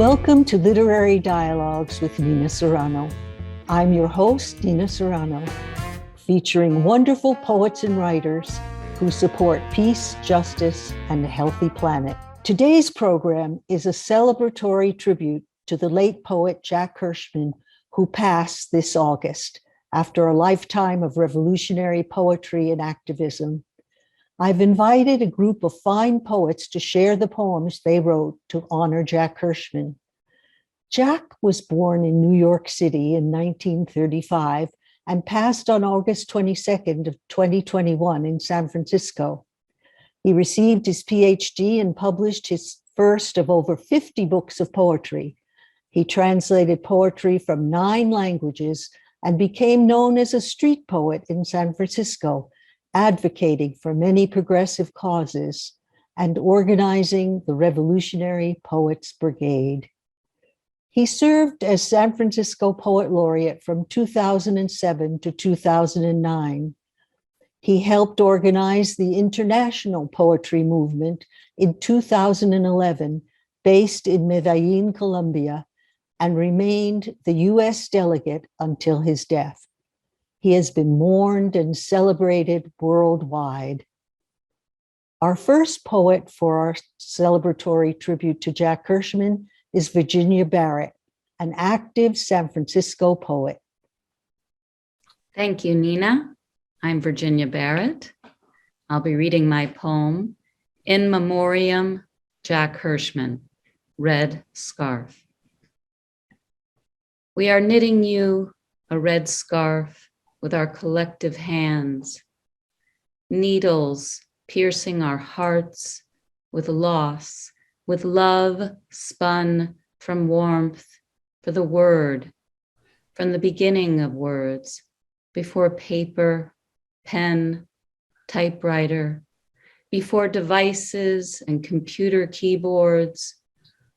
Welcome to Literary Dialogues with Nina Serrano. I'm your host, Nina Serrano, featuring wonderful poets and writers who support peace, justice, and a healthy planet. Today's program is a celebratory tribute to the late poet Jack Hirschman, who passed this August after a lifetime of revolutionary poetry and activism. I've invited a group of fine poets to share the poems they wrote to honor Jack Hirschman. Jack was born in New York City in 1935 and passed on August 22nd of 2021 in San Francisco. He received his PhD and published his first of over 50 books of poetry. He translated poetry from 9 languages and became known as a street poet in San Francisco, advocating for many progressive causes and organizing the Revolutionary Poets Brigade. He served as San Francisco Poet Laureate from 2007 to 2009. He helped organize the International Poetry Movement in 2011, based in Medellin, Colombia, and remained the US delegate until his death. He has been mourned and celebrated worldwide. Our first poet for our celebratory tribute to Jack Hirschman is Virginia Barrett, an active San Francisco poet. Thank you, Nina. I'm Virginia Barrett. I'll be reading my poem, In Memoriam, Jack Hirschman, Red Scarf. We are knitting you a red scarf with our collective hands, needles piercing our hearts with loss, with love spun from warmth for the word, from the beginning of words, before paper, pen, typewriter, before devices and computer keyboards,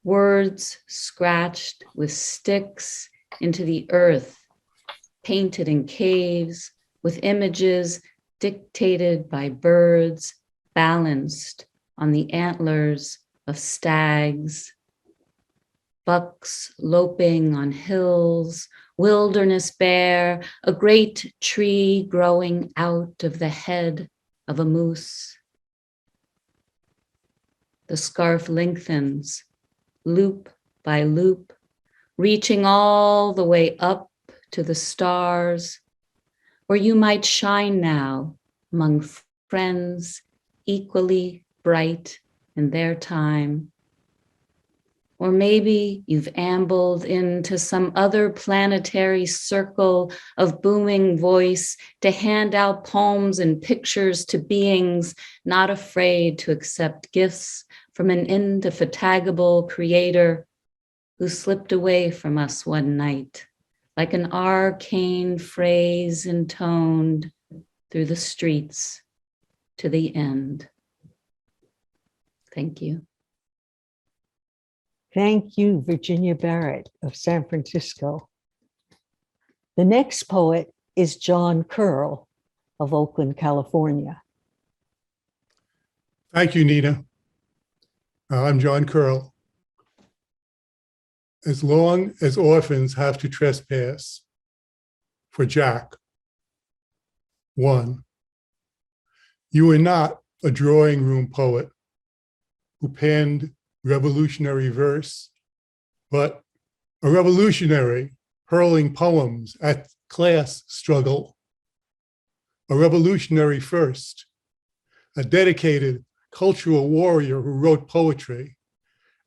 words scratched with sticks into the earth, painted in caves, with images dictated by birds, balanced on the antlers of stags, bucks loping on hills, wilderness bare, a great tree growing out of the head of a moose. The scarf lengthens, loop by loop, reaching all the way up to the stars, where you might shine now among friends equally bright in their time. Or maybe you've ambled into some other planetary circle of booming voice to hand out poems and pictures to beings not afraid to accept gifts from an indefatigable creator who slipped away from us one night, like an arcane phrase intoned through the streets to the end. Thank you. Thank you, Virginia Barrett of San Francisco. The next poet is John Curl of Oakland, California. Thank you, Nina. I'm John Curl. As long as orphans have to trespass, for Jack. 1. You are not a drawing room poet who penned revolutionary verse, but a revolutionary hurling poems at class struggle. A revolutionary first, a dedicated cultural warrior who wrote poetry,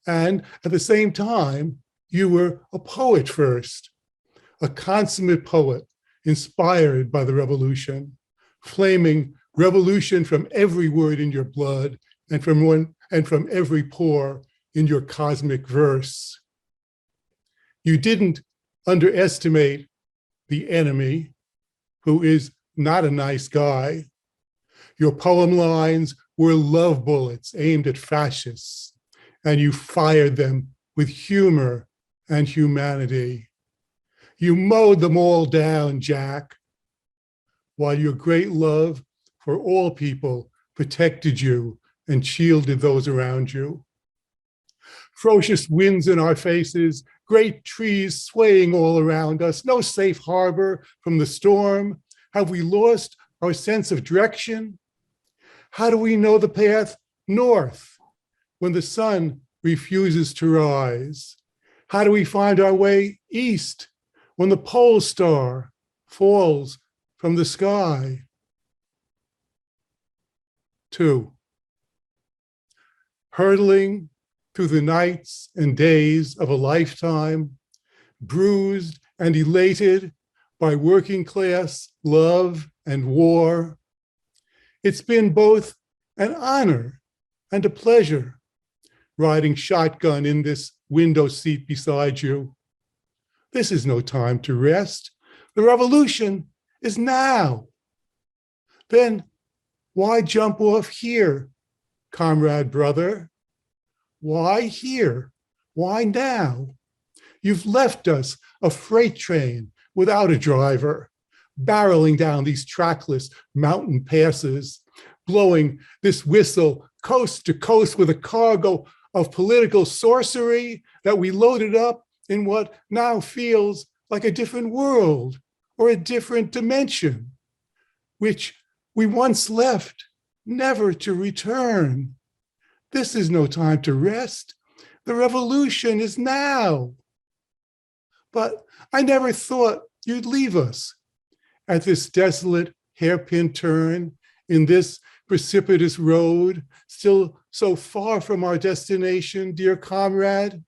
and at the same time, you were a poet first, a consummate poet inspired by the revolution, flaming revolution from every word in your blood and from every pore in your cosmic verse. You didn't underestimate the enemy, who is not a nice guy. Your poem lines were love bullets aimed at fascists, and you fired them with humor and humanity. You mowed them all down, Jack, while your great love for all people protected you and shielded those around you. ferocious winds in our faces, great trees swaying all around us, no safe harbor from the storm. Have we lost our sense of direction? How do we know the path north when the sun refuses to rise? How do we find our way east when the pole star falls from the sky? 2. Hurtling through the nights and days of a lifetime, bruised and elated by working class love and war. It's been both an honor and a pleasure riding shotgun in this window seat beside you. This is no time to rest. The revolution is now. Then why jump off here, comrade brother? Why here? Why now? You've left us a freight train without a driver, barreling down these trackless mountain passes, blowing this whistle coast to coast with a cargo of political sorcery that we loaded up in what now feels like a different world or a different dimension, which we once left, never to return. This is no time to rest. The revolution is now. But I never thought you'd leave us at this desolate hairpin turn in this precipitous road, still so far from our destination, dear comrade.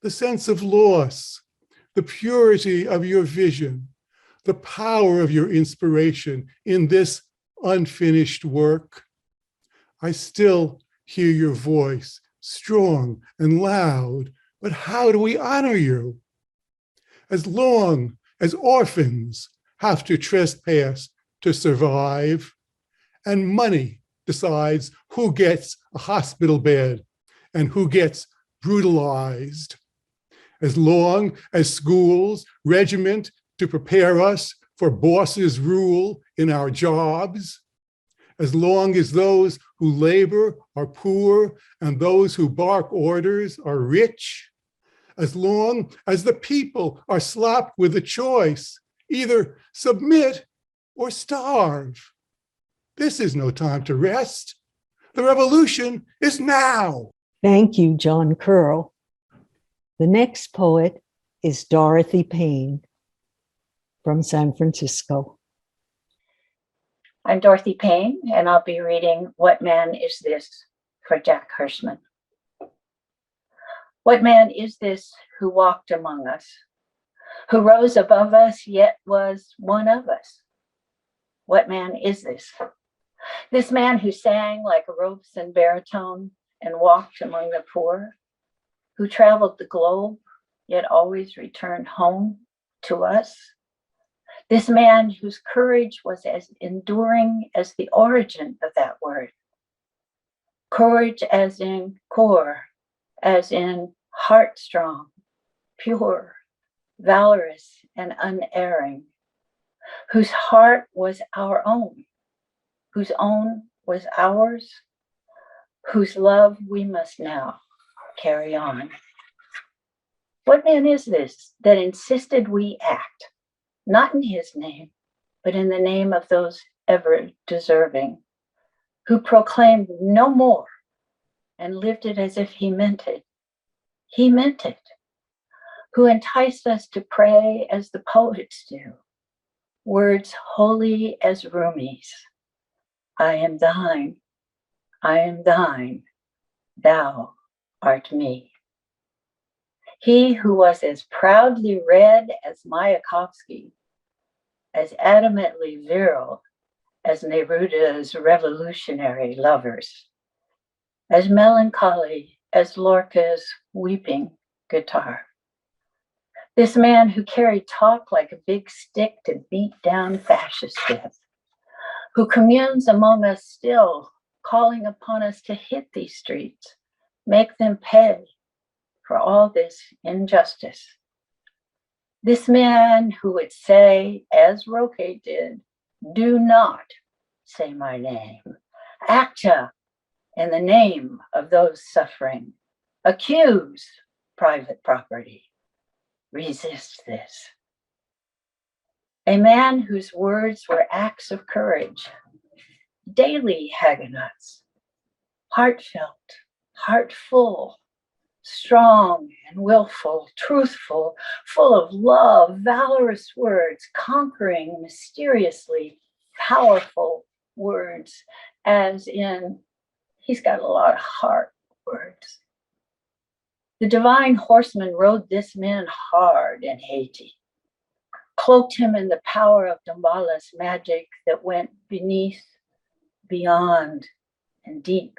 The sense of loss, the purity of your vision, the power of your inspiration in this unfinished work. I still hear your voice, strong and loud, but how do we honor you? As long as orphans have to trespass to survive, and money decides who gets a hospital bed and who gets brutalized, as long as schools regiment to prepare us for bosses' rule in our jobs, as long as those who labor are poor and those who bark orders are rich, as long as the people are slapped with a choice, either submit or starve. This is no time to rest. The revolution is now. Thank you, John Curl. The next poet is Dorothy Payne from San Francisco. I'm Dorothy Payne, and I'll be reading What Man Is This for Jack Hirschman. What man is this who walked among us, who rose above us, yet was one of us? What man is this? This man who sang like ropes and baritone and walked among the poor, who traveled the globe, yet always returned home to us? This man whose courage was as enduring as the origin of that word. Courage as in core, as in heartstrong, pure, valorous, and unerring, whose heart was our own, whose own was ours, whose love we must now carry on. What man is this that insisted we act, not in his name, but in the name of those ever deserving, who proclaimed no more and lived it as if he meant it? He meant it. Who enticed us to pray as the poets do, words holy as Rumi's. I am thine, thou art me. He who was as proudly red as Mayakovsky, as adamantly virile as Neruda's revolutionary lovers, as melancholy as Lorca's weeping guitar. This man who carried talk like a big stick to beat down fascists with, who communes among us still, calling upon us to hit these streets, make them pay for all this injustice. This man who would say, as Roque did, do not say my name. Acta in the name of those suffering, accuse private property, resist this. A man whose words were acts of courage, daily Hagonauts, heartfelt, heartful, strong and willful, truthful, full of love, valorous words, conquering, mysteriously powerful words, as in, he's got a lot of heart words. The divine horseman rode this man hard in Haiti, cloaked him in the power of Dambala's magic that went beneath, beyond, and deep,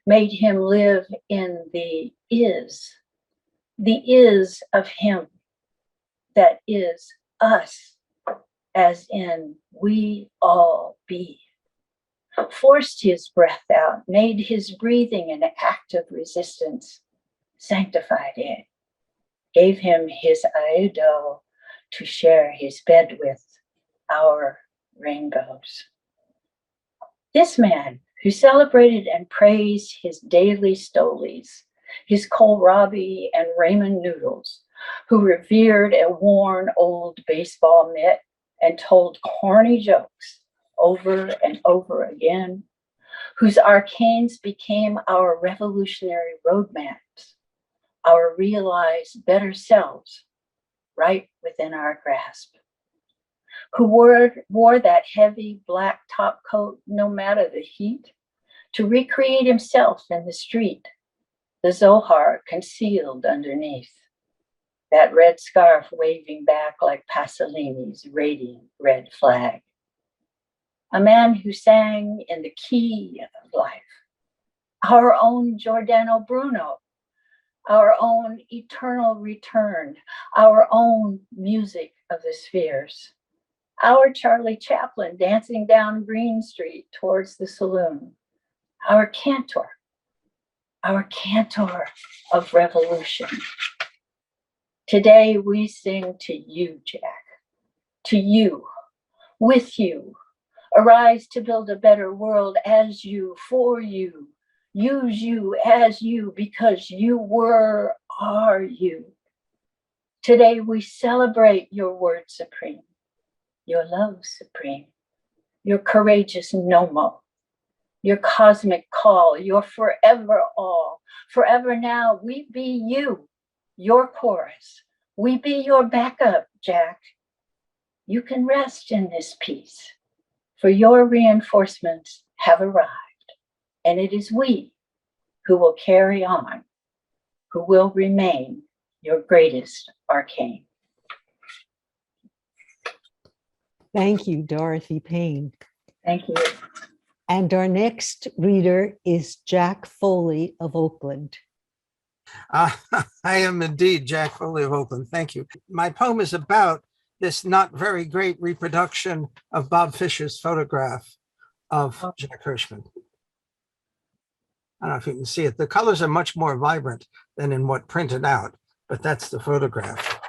made him live in the is of him that is us, as in we all be. Forced his breath out, made his breathing an act of resistance, sanctified it, gave him his idol to share his bed with, our rainbows. This man who celebrated and praised his daily stolies, his kohlrabi and ramen noodles, who revered a worn old baseball mitt and told corny jokes over and over again, whose arcanes became our revolutionary roadmaps, our realized better selves right within our grasp, who wore that heavy black top coat no matter the heat, to recreate himself in the street, the Zohar concealed underneath, that red scarf waving back like Pasolini's radiant red flag. A man who sang in the key of life, our own Giordano Bruno, our own eternal return, our own music of the spheres, our Charlie Chaplin dancing down Green Street towards the saloon, our cantor of revolution. Today we sing to you, Jack, to you, with you. Arise to build a better world as you, for you. Use you as you, because you are you. Today we celebrate your word supreme, your love supreme, your courageous nomo, your cosmic call, your forever all. Forever now, we be you, your chorus. We be your backup, Jack. You can rest in this peace, for your reinforcements have arrived, and it is we who will carry on, who will remain your greatest arcane. Thank you, Dorothy Payne. Thank you. And our next reader is Jack Foley of Oakland. I am indeed Jack Foley of Oakland. Thank you. My poem is about this not very great reproduction of Bob Fisher's photograph of Jack Hirschman. I don't know if you can see it. The colors are much more vibrant than in what printed out, but that's the photograph.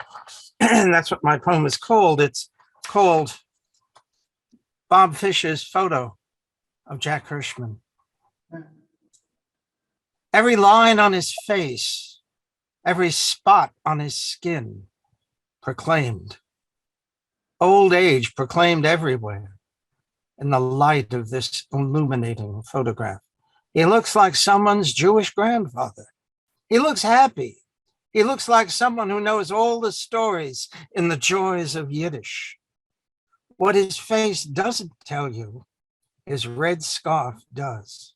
And that's what my poem is called. It's called Bob Fisher's Photo of Jack Hirschman. Every line on his face, every spot on his skin proclaimed. Old age proclaimed everywhere in the light of this illuminating photograph. He looks like someone's Jewish grandfather. He looks happy. He looks like someone who knows all the stories in the joys of Yiddish. What his face doesn't tell you, his red scarf does.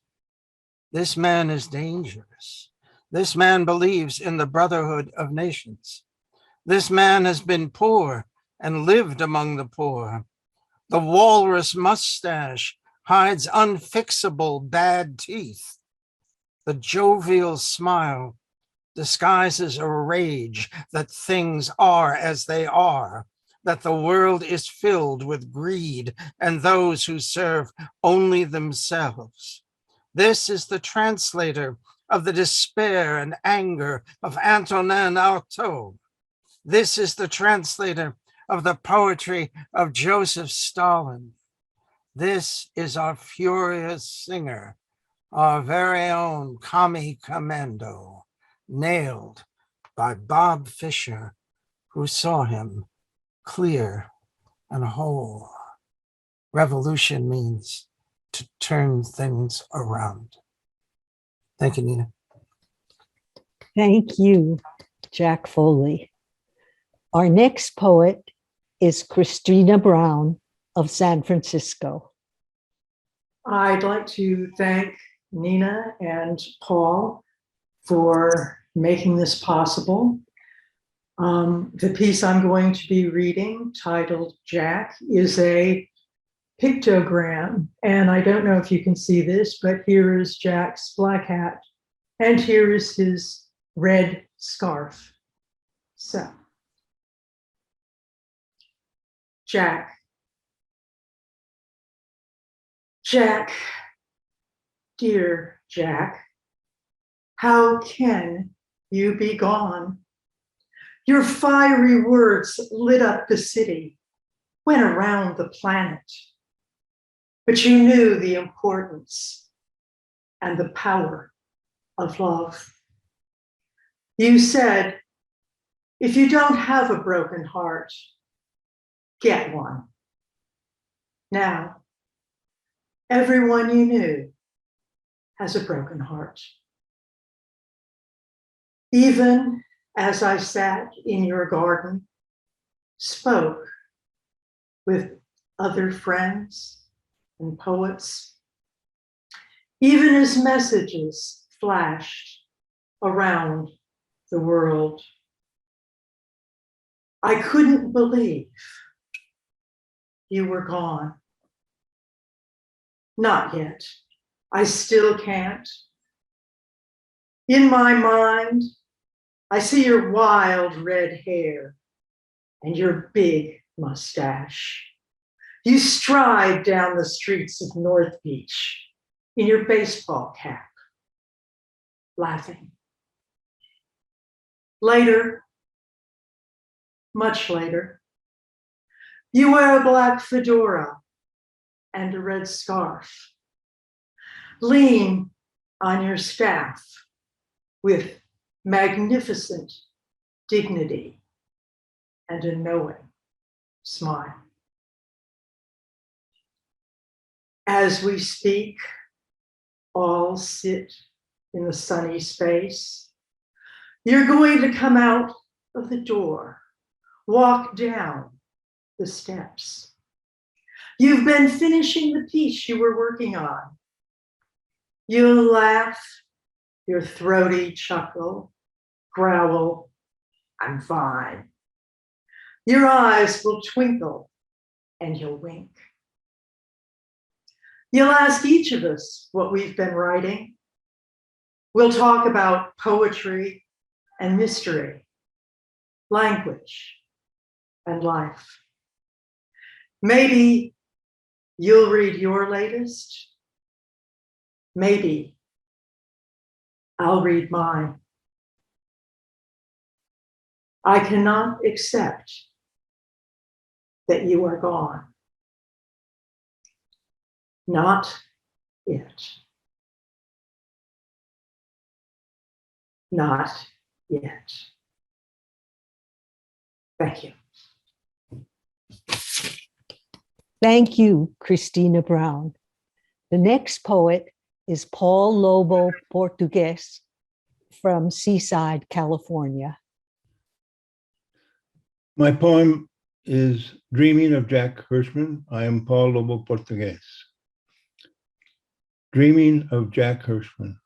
This man is dangerous. This man believes in the brotherhood of nations. This man has been poor and lived among the poor. The walrus mustache hides unfixable bad teeth. The jovial smile disguises a rage that things are as they are, that the world is filled with greed and those who serve only themselves. This is the translator of the despair and anger of Antonin Artaud. This is the translator of the poetry of Joseph Stalin. This is our furious singer, our very own Kami Commando, nailed by Bob Fisher, who saw him clear and whole. Revolution means to turn things around. Thank you, Nina. Thank you, Jack Foley. Our next poet is Kristine Brown of San Francisco. I'd like to thank Nina and Paul for making this possible. The piece I'm going to be reading, titled Jack, is a pictogram. And I don't know if you can see this, but here is Jack's black hat, and here is his red scarf. So, Jack. Jack, dear Jack, how can you be gone? Your fiery words lit up the city, went around the planet. But you knew the importance and the power of love. You said, if you don't have a broken heart, get one. Now, everyone you knew has a broken heart. Even as I sat in your garden, spoke with other friends and poets, even as messages flashed around the world, I couldn't believe you were gone. Not yet. I still can't. In my mind, I see your wild red hair and your big mustache. You stride down the streets of North Beach in your baseball cap, laughing. Later, much later, you wear a black fedora and a red scarf. Lean on your staff with magnificent dignity and a knowing smile. As we speak, all sit in the sunny space. You're going to come out of the door, walk down the steps. You've been finishing the piece you were working on. You'll laugh, your throaty chuckle, growl, I'm fine. Your eyes will twinkle and you'll wink. You'll ask each of us what we've been writing. We'll talk about poetry and mystery, language and life. Maybe you'll read your latest. Maybe I'll read mine. I cannot accept that you are gone. Not yet. Not yet. Thank you. Thank you, Kristine Brown. The next poet is Paul Lobo Portugues from Seaside, California. My poem is Dreaming of Jack Hirschman. I am Paul Lobo Portugues. Dreaming of Jack Hirschman.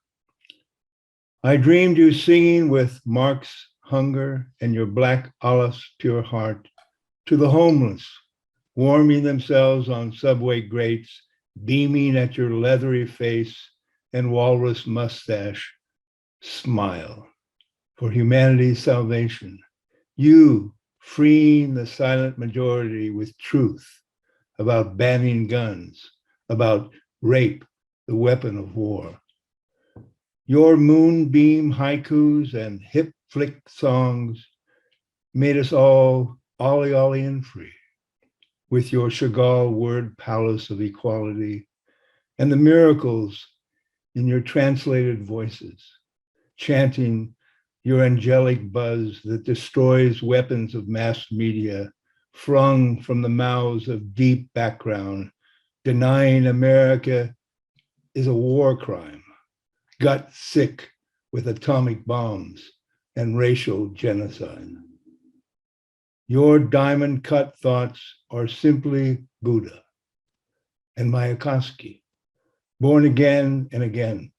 I dreamed you singing with Mark's hunger and your black Allah's pure heart to the homeless, warming themselves on subway grates, beaming at your leathery face and walrus mustache. Smile for humanity's salvation. You freeing the silent majority with truth about banning guns, about rape, the weapon of war. Your moonbeam haikus and hip flick songs made us all ollie and free with your Chagall word palace of equality and the miracles in your translated voices, chanting your angelic buzz that destroys weapons of mass media, flung from the mouths of deep background, denying America is a war crime, gut sick with atomic bombs and racial genocide. Your diamond cut thoughts are simply Buddha and Mayakovsky, born again and again.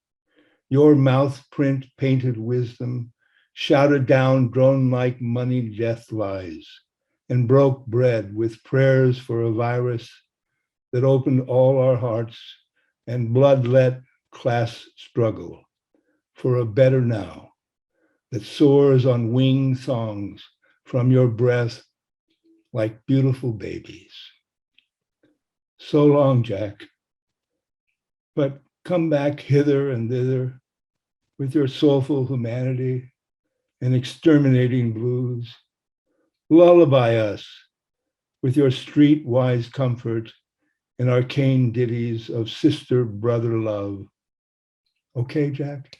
Your mouth print painted wisdom shouted down drone-like money death lies and broke bread with prayers for a virus that opened all our hearts and blood-let class struggle for a better now that soars on wing songs from your breath like beautiful babies. So long, Jack, but come back hither and thither with your soulful humanity and exterminating blues. Lullaby us with your streetwise comfort and arcane ditties of sister-brother love. Okay, Jack?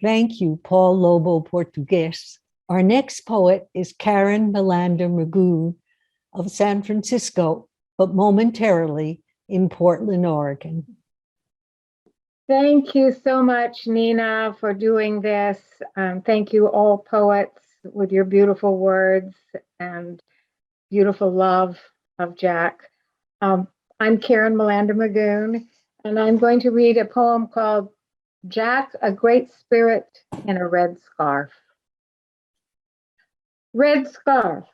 Thank you, Paul Lobo Portugues. Our next poet is Karen Melander Magoon of San Francisco, but momentarily in Portland, Oregon. Thank you so much, Nina, for doing this. Thank you, all poets, with your beautiful words and beautiful love of Jack. I'm Karen Melander Magoon, and I'm going to read a poem called Jack, a Great Spirit in a Red Scarf. Red scarf,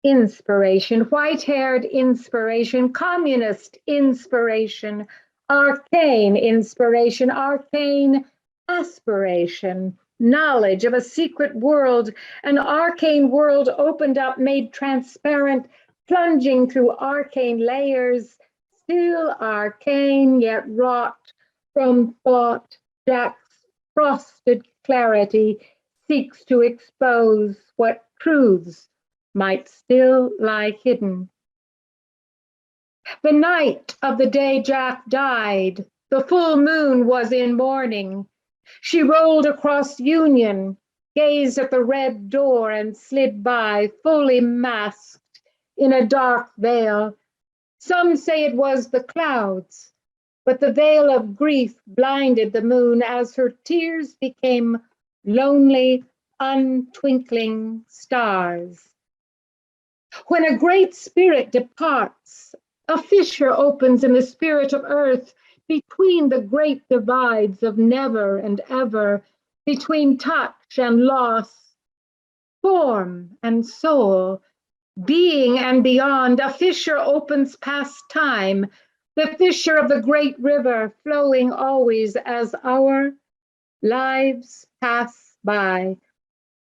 inspiration, white-haired inspiration, communist inspiration, arcane inspiration, arcane aspiration, knowledge of a secret world, an arcane world opened up, made transparent, plunging through arcane layers, still arcane yet wrought from thought. Jack's frosted clarity seeks to expose what truths might still lie hidden. The night of the day Jack died, the full moon was in mourning. She rolled across Union, gazed at the red door and slid by, fully masked in a dark veil. Some say it was the clouds, but the veil of grief blinded the moon as her tears became lonely, untwinkling stars. When a great spirit departs, a fissure opens in the spirit of earth between the great divides of never and ever, between touch and loss, form and soul, being and beyond. A fissure opens past time, the fissure of the great river flowing always as our lives pass by.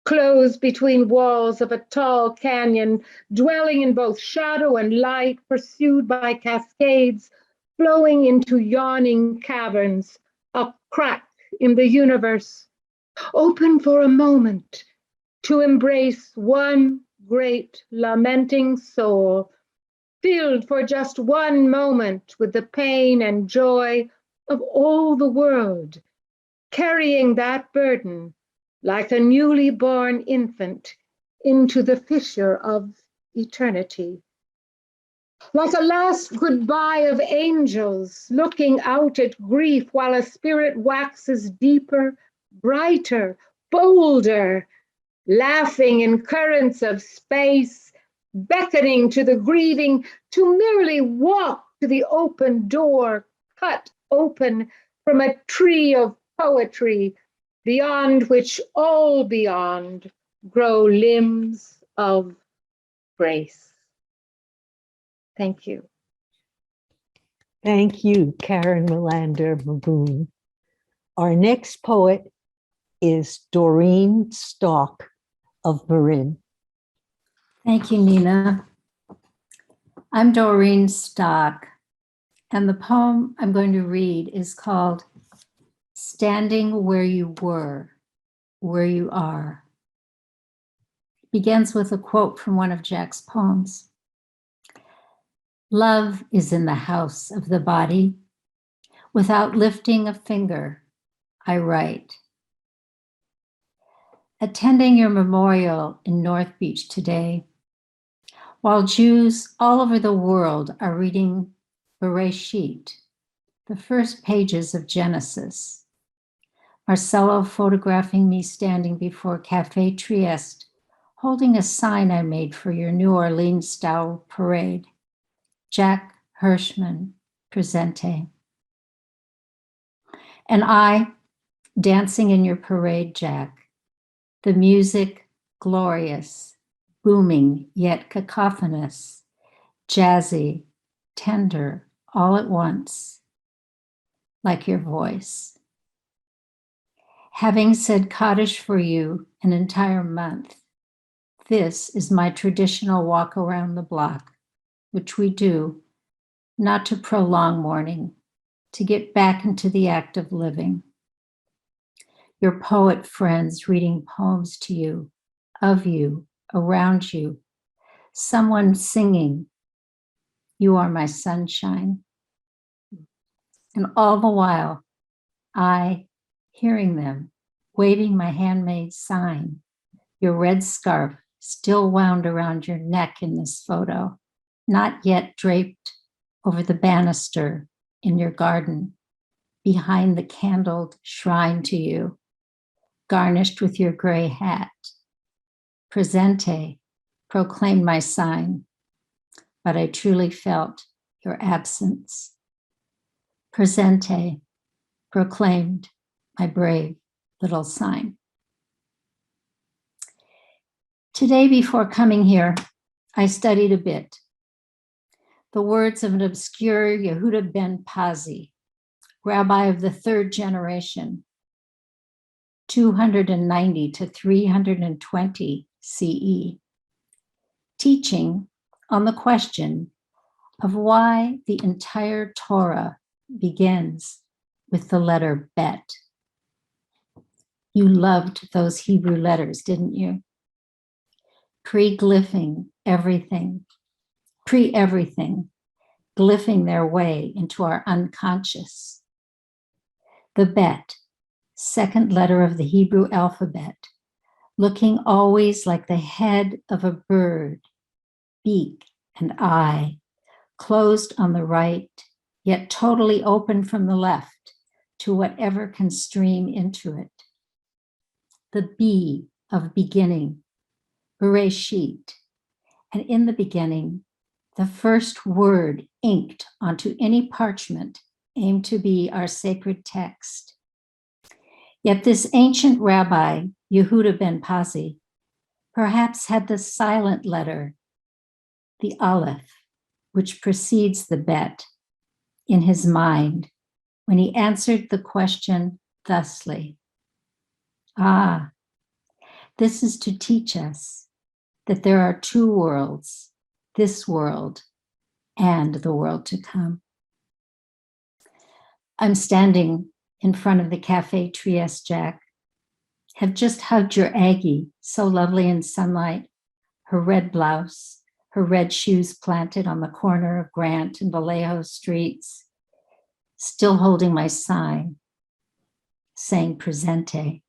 Closed between walls of a tall canyon, dwelling in both shadow and light, pursued by cascades, flowing into yawning caverns, a crack in the universe, open for a moment to embrace one great lamenting soul, filled for just one moment with the pain and joy of all the world, carrying that burden like a newly born infant into the fissure of eternity. Like a last goodbye of angels looking out at grief while a spirit waxes deeper, brighter, bolder, laughing in currents of space, beckoning to the grieving to merely walk to the open door, cut open from a tree of poetry, beyond which all beyond grow limbs of grace. Thank you. Thank you, Karen Melander Magoon. Our next poet is Doreen Stock of Marin. Thank you, Nina. I'm Doreen Stock, and the poem I'm going to read is called Standing Where You Were, Where You Are. It begins with a quote from one of Jack's poems. Love is in the house of the body. Without lifting a finger, I write. attending your memorial in North Beach today, while Jews all over the world are reading Bereshit, the first pages of Genesis. Marcelo photographing me standing before Cafe Trieste, holding a sign I made for your New Orleans style parade. Jack Hirschman, presente. And I, dancing in your parade, Jack, the music glorious, booming yet cacophonous, jazzy, tender, all at once, like your voice. Having said Kaddish for you an entire month, this is my traditional walk around the block, which we do, not to prolong mourning, to get back into the act of living. Your poet friends reading poems to you, of you, around you, someone singing, "You are my sunshine." And all the while, I, hearing them, waving my handmade sign, your red scarf still wound around your neck in this photo, not yet draped over the banister in your garden, behind the candled shrine to you, garnished with your gray hat. Presente proclaimed my sign, but I truly felt your absence. Presente proclaimed my brave little sign. Today, before coming here, I studied a bit. The words of an obscure Yehuda ben Pazi, rabbi of the third generation, 290 to 320 CE, teaching on the question of why the entire Torah begins with the letter Bet. You loved those Hebrew letters, didn't you? Pre-glyphing everything, pre-everything, glyphing their way into our unconscious. The Bet, second letter of the Hebrew alphabet, looking always like the head of a bird, beak and eye, closed on the right, yet totally open from the left to whatever can stream into it. The B of beginning, Bereshit, and in the beginning, the first word inked onto any parchment aimed to be our sacred text. Yet this ancient rabbi, Yehuda ben Pazi, perhaps had the silent letter, the Aleph, which precedes the Bet, in his mind when he answered the question thusly. Ah, this is to teach us that there are two worlds, this world and the world to come. I'm standing in front of the Cafe Trieste, Jack, have just hugged your Aggie, so lovely in sunlight, her red blouse, her red shoes planted on the corner of Grant and Vallejo streets, still holding my sign, saying presente,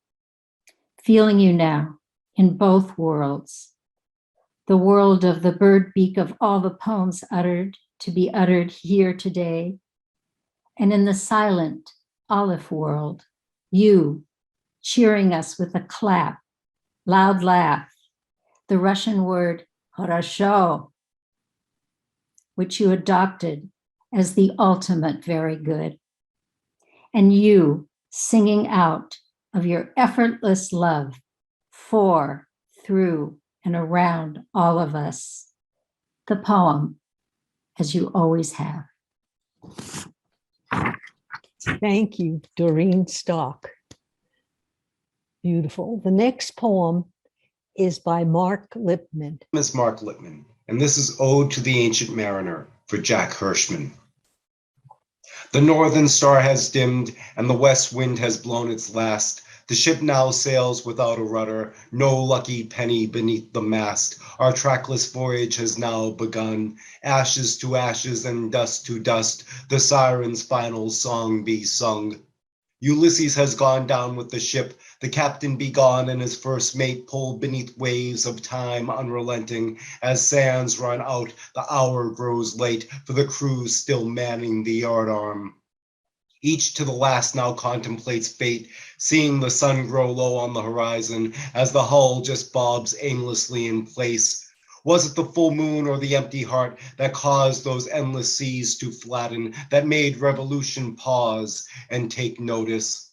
feeling you now in both worlds, the world of the bird beak of all the poems uttered to be uttered here today, and in the silent Aleph world, you cheering us with a clap, loud laugh, the Russian word horosho, which you adopted as the ultimate very good, and you singing out of your effortless love for, through, and around all of us, the poem, as you always have. Thank you, Doreen Stock. Beautiful. The next poem is by Mark Lipman. My name is Mark Lipman, and this is Ode to the Ancient Mariner for Jack Hirschman. The northern star has dimmed, and the west wind has blown its last. The ship now sails without a rudder, no lucky penny beneath the mast. Our trackless voyage has now begun. Ashes to ashes and dust to dust, the siren's final song be sung. Ulysses has gone down with the ship, the captain be gone, and his first mate pulled beneath waves of time unrelenting. As sands run out, the hour grows late, for the crew's still manning the yardarm. Each to the last now contemplates fate, seeing the sun grow low on the horizon as the hull just bobs aimlessly in place. Was it the full moon or the empty heart that caused those endless seas to flatten, that made revolution pause and take notice?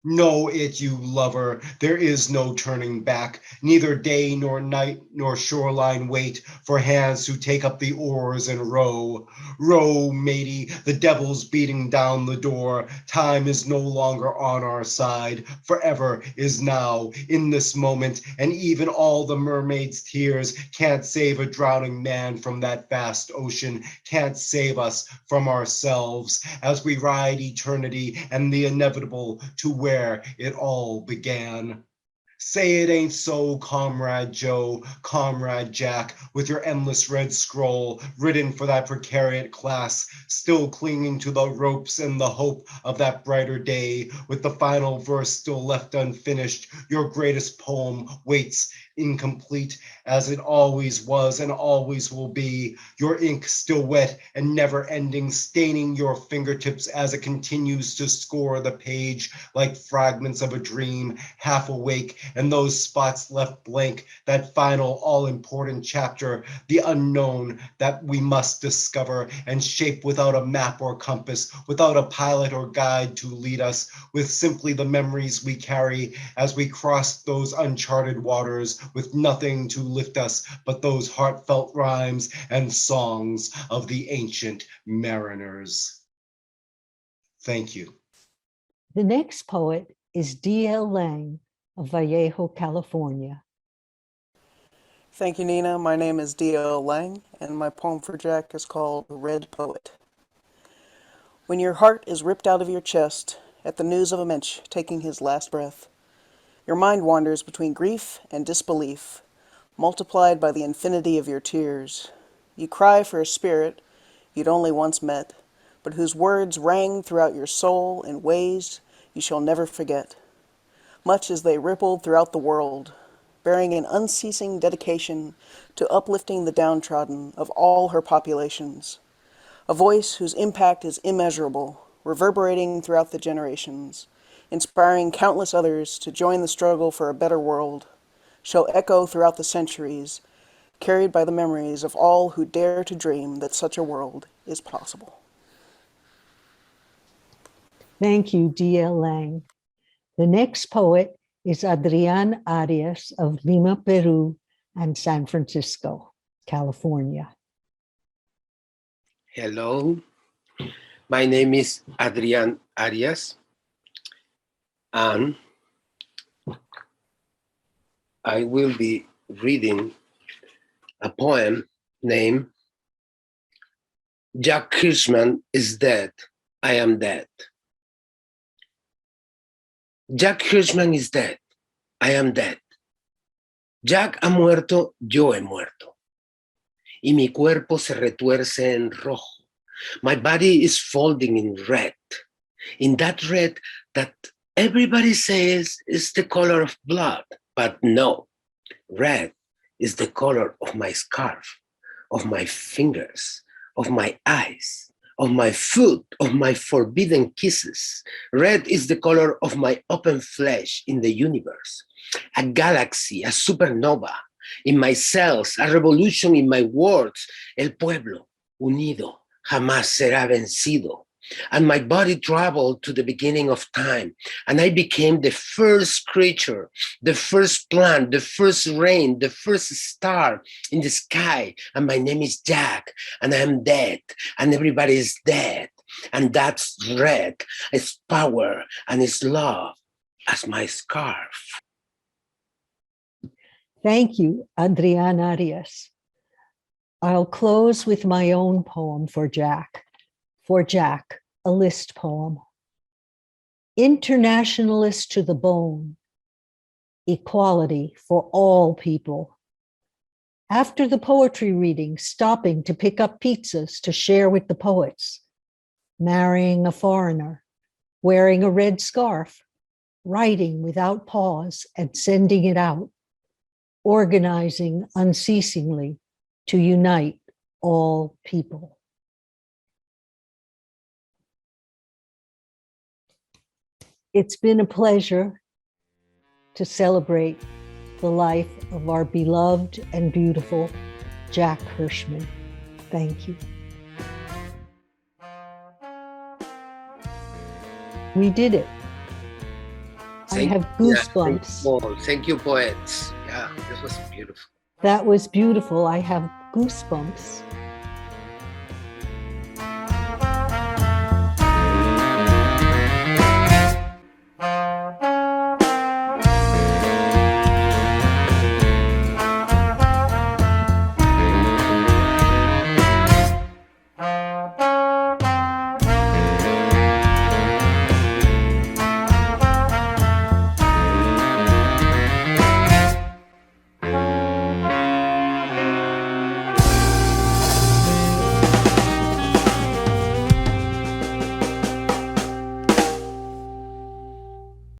Know it, you lover, there is no turning back. Neither day nor night nor shoreline wait for hands who take up the oars and row. Row, matey, the devil's beating down the door. Time is no longer on our side. Forever is now, in this moment, and even all the mermaid's tears can't save a drowning man from that vast ocean, can't save us from ourselves as we ride eternity and the inevitable to where it all began. Say it ain't so, Comrade Joe, Comrade Jack, with your endless red scroll, written for that precariat class, still clinging to the ropes and the hope of that brighter day, with the final verse still left unfinished. Your greatest poem waits incomplete, as it always was and always will be. Your ink still wet and never ending, staining your fingertips as it continues to score the page like fragments of a dream, half awake, and those spots left blank, that final all-important chapter, the unknown that we must discover and shape without a map or compass, without a pilot or guide to lead us, with simply the memories we carry as we cross those uncharted waters, with nothing to lift us but those heartfelt rhymes and songs of the ancient mariners. Thank you. The next poet is D.L. Lang of Vallejo, California. Thank you, Nina. My name is D.L. Lang, and my poem for Jack is called Red Poet. When your heart is ripped out of your chest at the news of a Mensch taking his last breath, your mind wanders between grief and disbelief, multiplied by the infinity of your tears. You cry for a spirit you'd only once met, but whose words rang throughout your soul in ways you shall never forget, much as they rippled throughout the world, bearing an unceasing dedication to uplifting the downtrodden of all her populations, a voice whose impact is immeasurable, reverberating throughout the generations, inspiring countless others to join the struggle for a better world, shall echo throughout the centuries, carried by the memories of all who dare to dream that such a world is possible. Thank you, D.L. Lang. The next poet is Adrian Arias of Lima, Peru, and San Francisco, California. Hello, my name is Adrian Arias, and I will be reading a poem named Jack Hirschman is dead, I am dead. Jack Hirschman is dead, I am dead. Jack ha muerto, yo he muerto. Y mi cuerpo se retuerce en rojo. My body is folding in red. In that red that everybody says is the color of blood, but no. Red is the color of my scarf, of my fingers, of my eyes, of my food, of my forbidden kisses. Red is the color of my open flesh in the universe. A galaxy, a supernova. In my cells, a revolution in my words. El pueblo unido jamás será vencido. And my body traveled to the beginning of time, and I became the first creature, the first plant, the first rain, the first star in the sky. And my name is Jack, and I am dead, and everybody is dead. And that's red, it's power, and it's love as my scarf. Thank you, Adrian Arias. I'll close with my own poem for Jack. For Jack, a list poem. Internationalist to the bone. Equality for all people. After the poetry reading, stopping to pick up pizzas to share with the poets. Marrying a foreigner. wearing a red scarf, writing without pause and sending it out, organizing unceasingly to unite all people. It's been a pleasure to celebrate the life of our beloved and beautiful Jack Hirschman. Thank you. We did it. I have goosebumps. Thank you, poets. Yeah, this was beautiful. That was beautiful. I have goosebumps.